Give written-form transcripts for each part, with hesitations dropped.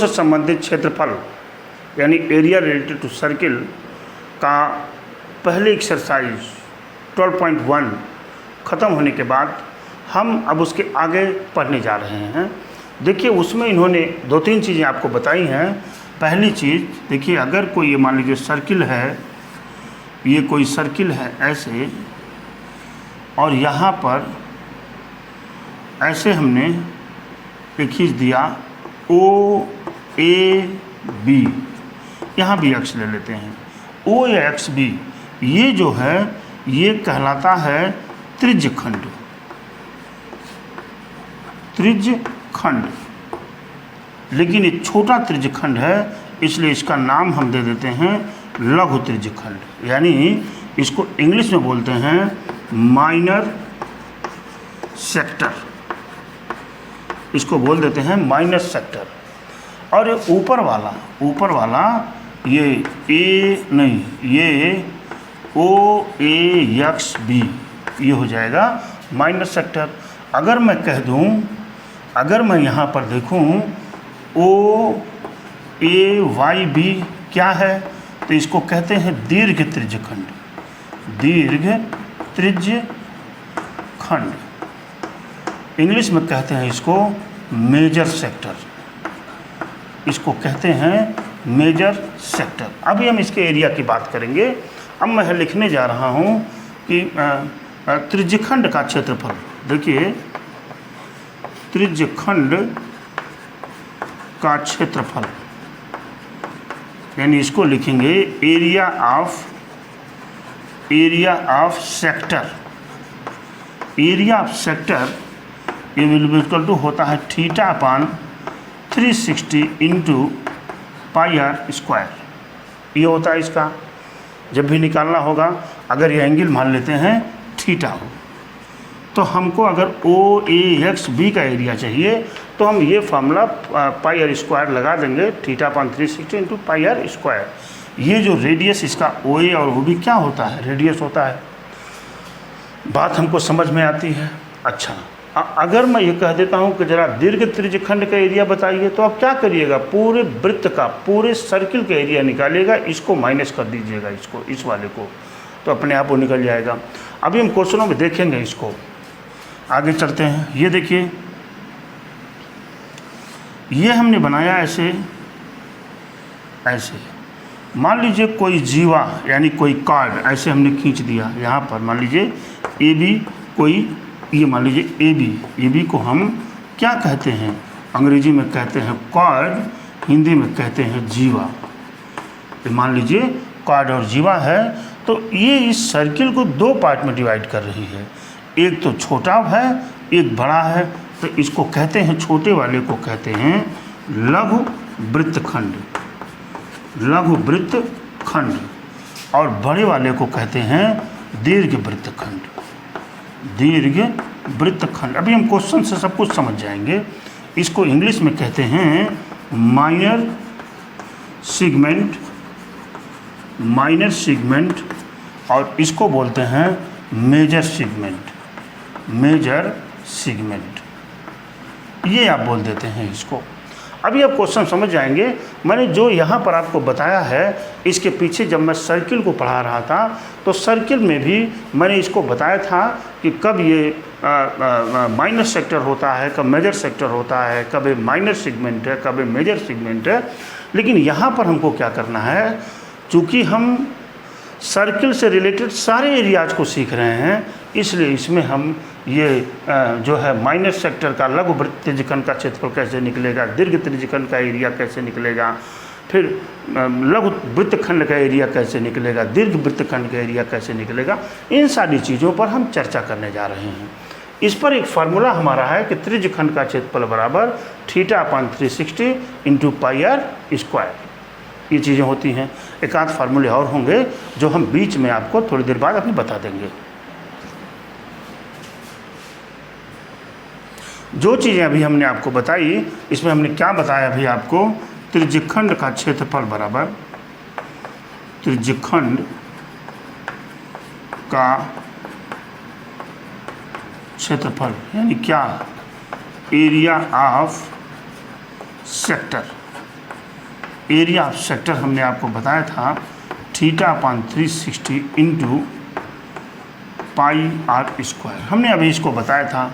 से संबंधित क्षेत्रफल यानी एरिया रिलेटेड टू सर्किल का पहले एक्सरसाइज 12.1 ख़त्म होने के बाद हम अब उसके आगे पढ़ने जा रहे हैं। देखिए उसमें इन्होंने 2-3 चीज़ें आपको बताई हैं। पहली चीज़ देखिए, अगर कोई ये मान लीजिए सर्किल है, ये कोई सर्किल है ऐसे, और यहाँ पर ऐसे हमने एक खींच दिया OAB, यहाँ भी अक्ष ले लेते हैं O या एक्स बी, ये जो है ये कहलाता है त्रिज्यखंड। त्रिज्यखंड, लेकिन ये छोटा त्रिज्यखंड है इसलिए इसका नाम हम दे देते हैं लघु त्रिज्यखंड, यानी इसको इंग्लिश में बोलते हैं माइनर सेक्टर, इसको बोल देते हैं माइनर सेक्टर। और ये ऊपर वाला ये ए नहीं, ये OAXB, ये हो जाएगा माइनर सेक्टर। अगर मैं कह दूं, अगर मैं यहाँ पर देखूं OAYB क्या है, तो इसको कहते हैं दीर्घ त्रिज्यखंड। दीर्घ त्रिज्यखंड, इंग्लिश में कहते हैं इसको मेजर सेक्टर, इसको कहते हैं मेजर सेक्टर। अभी हम इसके एरिया की बात करेंगे। अब मैं लिखने जा रहा हूँ कि त्रिज्यखंड का क्षेत्रफल। देखिए त्रिज्यखंड का क्षेत्रफल, यानी इसको लिखेंगे area of sector. Area of sector ये विल बी इक्वल टू होता है θ/360 इंटू πr²। ये होता है इसका, जब भी निकालना होगा अगर ये एंगल मान लेते हैं थीटा हो, तो हमको अगर OAXB का एरिया चाहिए तो हम ये फार्मूला πr² लगा देंगे, θ/360 इंटू πr²। ये जो रेडियस इसका OA और OB क्या होता है, रेडियस होता है। बात हमको समझ में आती है। अच्छा, अगर मैं ये कह देता हूँ कि ज़रा दीर्घ त्रिज्यखंड का एरिया बताइए, तो आप क्या करिएगा, पूरे वृत्त का, पूरे सर्किल का एरिया निकालिएगा, इसको माइनस कर दीजिएगा, इसको, इस वाले को, तो अपने आप वो निकल जाएगा। अभी हम क्वेश्चनों में देखेंगे इसको, आगे चलते हैं। ये देखिए, ये हमने बनाया ऐसे ऐसे, मान लीजिए कोई जीवा यानी कोई कार्ड ऐसे हमने खींच दिया यहाँ पर, मान लीजिए AB, कोई ये मान लीजिए AB को हम क्या कहते हैं, अंग्रेजी में कहते हैं कार्ड, हिंदी में कहते हैं जीवा। मान लीजिए कार्ड और जीवा है, तो ये इस सर्किल को 2 पार्ट में डिवाइड कर रही है, एक तो छोटा है एक बड़ा है, तो इसको कहते हैं, छोटे वाले को कहते हैं लघु वृत्तखंड, लघु वृत्तखंड, और बड़े वाले को कहते हैं दीर्घ वृत्तखंड, दीर्घ वृत्तखंड। अभी हम क्वेश्चन से सब कुछ समझ जाएंगे। इसको इंग्लिश में कहते हैं माइनर सेगमेंट, माइनर सेगमेंट, और इसको बोलते हैं मेजर सेगमेंट, मेजर सेगमेंट, ये आप बोल देते हैं इसको। अभी आप क्वेश्चन समझ जाएंगे। मैंने जो यहाँ पर आपको बताया है, इसके पीछे जब मैं सर्किल को पढ़ा रहा था तो सर्किल में भी मैंने इसको बताया था कि कब ये माइनर सेक्टर होता है, कब मेजर सेक्टर होता है, कब ये माइनर सेगमेंट है, कब ये मेजर सेगमेंट है। लेकिन यहाँ पर हमको क्या करना है, चूँकि हम सर्किल से रिलेटेड सारे एरियाज को सीख रहे हैं, इसलिए इसमें हम ये जो है माइनर सेक्टर का लघु वृत्त त्रिज्यखंड का क्षेत्रफल कैसे निकलेगा, दीर्घ त्रिज्यखंड का एरिया कैसे निकलेगा, फिर लघु वृत्तखंड का एरिया कैसे निकलेगा, दीर्घ वृत्तखंड का एरिया कैसे निकलेगा, इन सारी चीज़ों पर हम चर्चा करने जा रहे हैं। इस पर एक फार्मूला हमारा है कि त्रिज्यखंड का क्षेत्रफल बराबर θ/360 इंटू πr²। ये चीज़ें होती हैं। एक आध फार्मूले और होंगे जो हम बीच में आपको थोड़ी देर बाद अभी बता देंगे। जो चीज़ें अभी हमने आपको बताई, इसमें हमने क्या बताया अभी आपको, त्रिज्यखंड का क्षेत्रफल बराबर, त्रिज्यखंड का क्षेत्रफल यानी क्या, area of sector, area of sector हमने आपको बताया था θ/360 इंटू पाई आर स्क्वायर, हमने अभी इसको बताया था।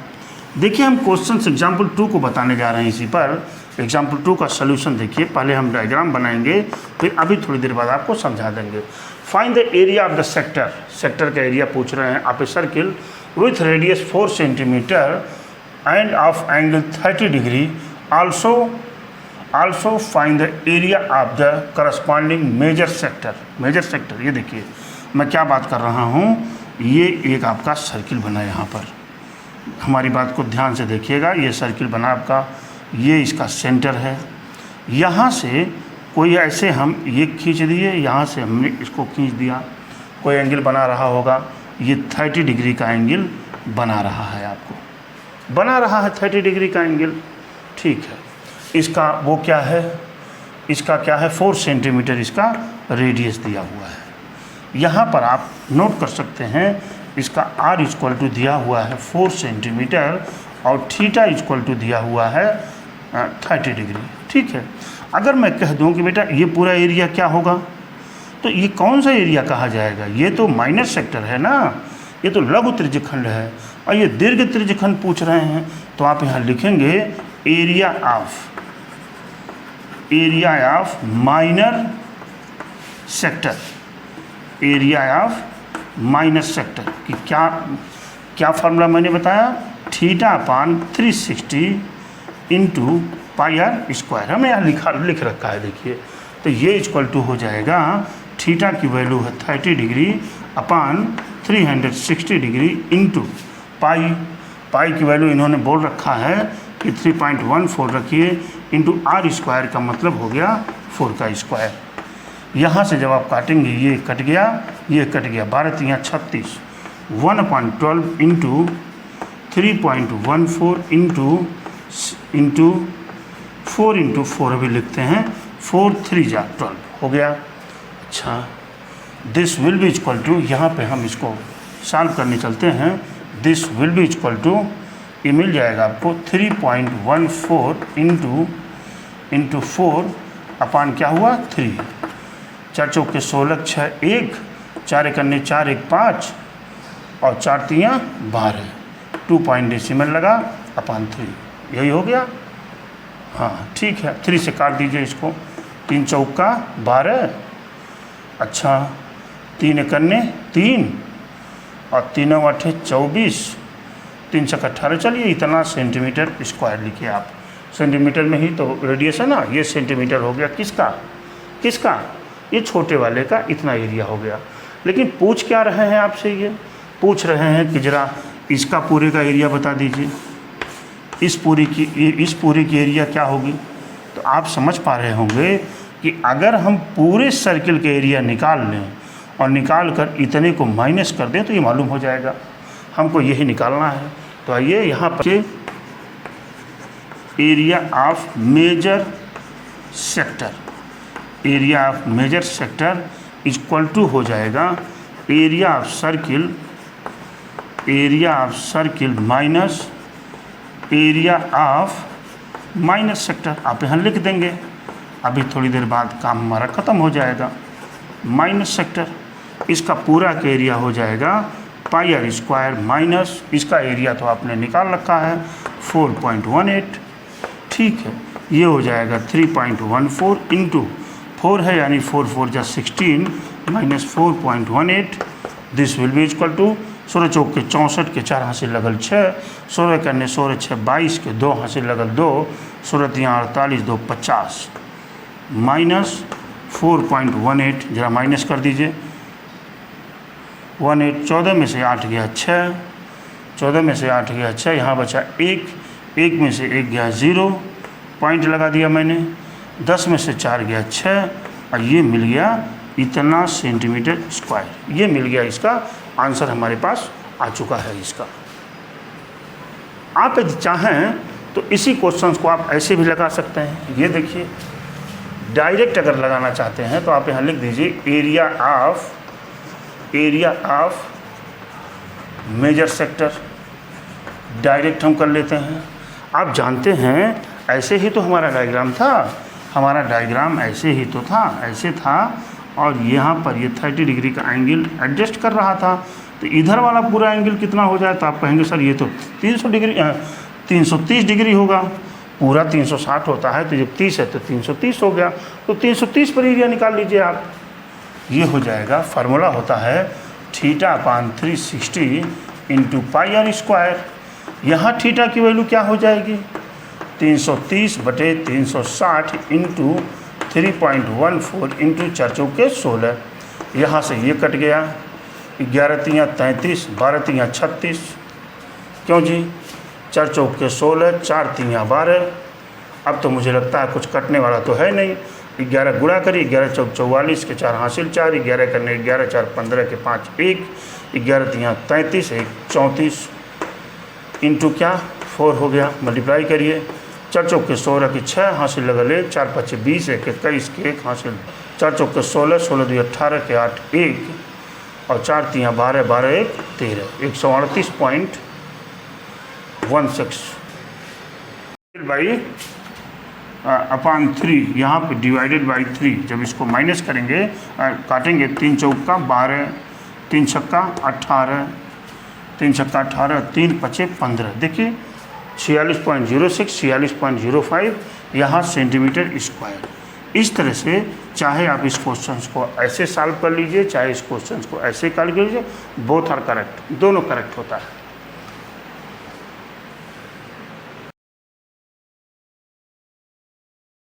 देखिए हम क्वेश्चन एग्जाम्पल 2 को बताने जा रहे हैं इसी पर। एग्जाम्पल 2 का सोल्यूशन देखिए, पहले हम डायग्राम बनाएंगे फिर अभी थोड़ी देर बाद आपको समझा देंगे। Find the area of the sector, sector का एरिया पूछ रहे हैं। आप a circle with radius 4 centimetre and of angle 30 degree, also find the area of the corresponding major sector. Major sector, ये देखिए मैं क्या बात कर रहा हूँ, ये एक आपका सर्किल बना है। यहाँ पर हमारी बात को ध्यान से देखिएगा, ये सर्किल बना आपका, ये इसका सेंटर है। यहाँ से कोई ऐसे हम ये खींच दिए, यहाँ से हमने इसको खींच दिया, कोई एंगल बना रहा होगा, ये 30 डिग्री का एंगल बना रहा है, आपको बना रहा है 30 डिग्री का एंगल, ठीक है। इसका वो क्या है, इसका क्या है 4 सेंटीमीटर इसका रेडियस दिया हुआ है। यहाँ पर आप नोट कर सकते हैं इसका r इक्वल टू दिया हुआ है 4 सेंटीमीटर और थीटा इक्वल टू दिया हुआ है 30 डिग्री, ठीक है। अगर मैं कह दूं कि बेटा ये पूरा एरिया क्या होगा, तो ये कौन सा एरिया कहा जाएगा, ये तो माइनर सेक्टर है ना, ये तो लघु त्रिज्यखंड है, और ये दीर्घ त्रिज्यखंड पूछ रहे हैं। तो आप यहाँ लिखेंगे area of minor sector, area of minor sector कि क्या फार्मूला मैंने बताया, θ/360 इंटू पाई आर स्क्वायर, हमें यहाँ लिख रखा है देखिए। तो ये इक्वल टू हो जाएगा, थीटा की वैल्यू है 30 डिग्री अपान 360 डिग्री इंटू पाई की वैल्यू इन्होंने बोल रखा है कि 3.14 रखिए, इंटू आर स्क्वायर का मतलब हो गया 4 का स्क्वायर। यहाँ से जब आप काटेंगे ये कट गया, ये कट गया, 12×3 = 36, 1/12 इंटू 3.14 इंटू 4 अभी लिखते हैं, 4×3 = 12 हो गया। अच्छा, this will be equal to, यहाँ पे हम इसको सॉल्व करने चलते हैं, this will be equal to, ये मिल जाएगा आपको 3.14 इंटू 4 अपान क्या हुआ 3, 4 चौके 16, 6 1, 4 एकन्ने 4 1 5 और 4 3 12, 2 पॉइंट डेसिमल लगा अपान 3, यही हो गया। हाँ ठीक है, 3 से काट दीजिए इसको, 3 चौका 12, अच्छा 3 एकन्ने 3 और 3 8 24, 3 छक्का 18, चलिए इतना सेंटीमीटर स्क्वायर लिखिए आप, सेंटीमीटर में ही तो रेडियस है ना, ये सेंटीमीटर हो गया किसका ये छोटे वाले का इतना एरिया हो गया। लेकिन पूछ क्या रहे हैं आपसे, ये पूछ रहे हैं कि ज़रा इसका पूरे का एरिया बता दीजिए, इस पूरी की एरिया क्या होगी। तो आप समझ पा रहे होंगे कि अगर हम पूरे सर्किल के एरिया निकाल लें और निकाल कर इतने को माइनस कर दें तो ये मालूम हो जाएगा, हमको यही निकालना है। तो आइए यहाँ पर area of major sector, area of major sector equal to हो जाएगा area of circle minus area of minor sector. आप यहाँ लिख देंगे, अभी थोड़ी देर बाद काम हमारा ख़त्म हो जाएगा। माइनस सेक्टर, इसका पूरा का एरिया हो जाएगा पाई आर स्क्वायर माइनस, इसका एरिया तो आपने निकाल रखा है 4.18, ठीक है। ये हो जाएगा 3.14 इंटू 4 है यानी 4 4 = 16 minus 4.18, this will be equal to 16 चौके 64 के 4 हासिल लगल 6, 16 करने 16 6 22 के 2 हासिल लगल 2, 16 3 48 2 50 माइनस 4.18, जरा माइनस कर दीजिए, 18 14 में से 8 गया 6, 14 में से 8 गया 6, यहाँ बचा 1 में से 1 गया 0, पॉइंट लगा दिया मैंने, 10 में से 4 गया 6 और ये मिल गया इतना सेंटीमीटर स्क्वायर। ये मिल गया, इसका आंसर हमारे पास आ चुका है इसका। आप यदि चाहें तो इसी क्वेश्चंस को आप ऐसे भी लगा सकते हैं। ये देखिए, डायरेक्ट अगर लगाना चाहते हैं तो आप यहाँ लिख दीजिए area of major sector, direct हम कर लेते हैं। आप जानते हैं ऐसे ही तो हमारा डायग्राम था, हमारा डायग्राम ऐसे ही तो था, ऐसे था, और यहाँ पर ये 30 डिग्री का एंगल एडजस्ट कर रहा था। तो इधर वाला पूरा एंगल कितना हो जाए, तो आप कहेंगे सर ये तो 330 डिग्री होगा, पूरा 360 होता है, तो जब 30 है तो 330 हो गया। तो 330 पर एरिया निकाल लीजिए आप। ये हो जाएगा, फार्मूला होता है θ/360 इंटू पाई आर स्क्वायर। यहाँ थीटा की वैल्यू क्या हो जाएगी, 330/360 इंटू 3.14 इंटू 4 चौके 16। यहाँ से ये कट गया, 11 तियाँ 33, 12 तियाँ 36, क्यों जी, 4 चौके 16, 4 तियाँ 12। अब तो मुझे लगता है कुछ कटने वाला तो है नहीं। 11 गुणा करिए, 11 चौक 44 के 4 हासिल 4, 11 करने 11 4 15 के 5 1, 11 तियाँ 33, 1 34 इंटू क्या 4 हो गया, मल्टीप्लाई करिए, 4 चौके 16 के 6 हासिल लगा ले, 4 5 20, 1 21 के 1 हासिल, 4 चौके 16, 16 2 18 के 8 1, और 4 तियाँ 12, 12 1 13, 138.16 बाई अपान 3, यहाँ पे डिवाइडेड बाई 3। जब इसको माइनस करेंगे, काटेंगे, 3 चौका 12, 3 छक्का 18, 3 छक्का 18, 3 पचे 15। देखिए 46.06, 46.05 यहाँ सेंटीमीटर स्क्वायर। इस तरह से चाहे आप इस क्वेश्चन को ऐसे सॉल्व कर लीजिए, चाहे इस क्वेश्चन को ऐसे कर लीजिए, बोथ आर करेक्ट, दोनों करेक्ट होता है।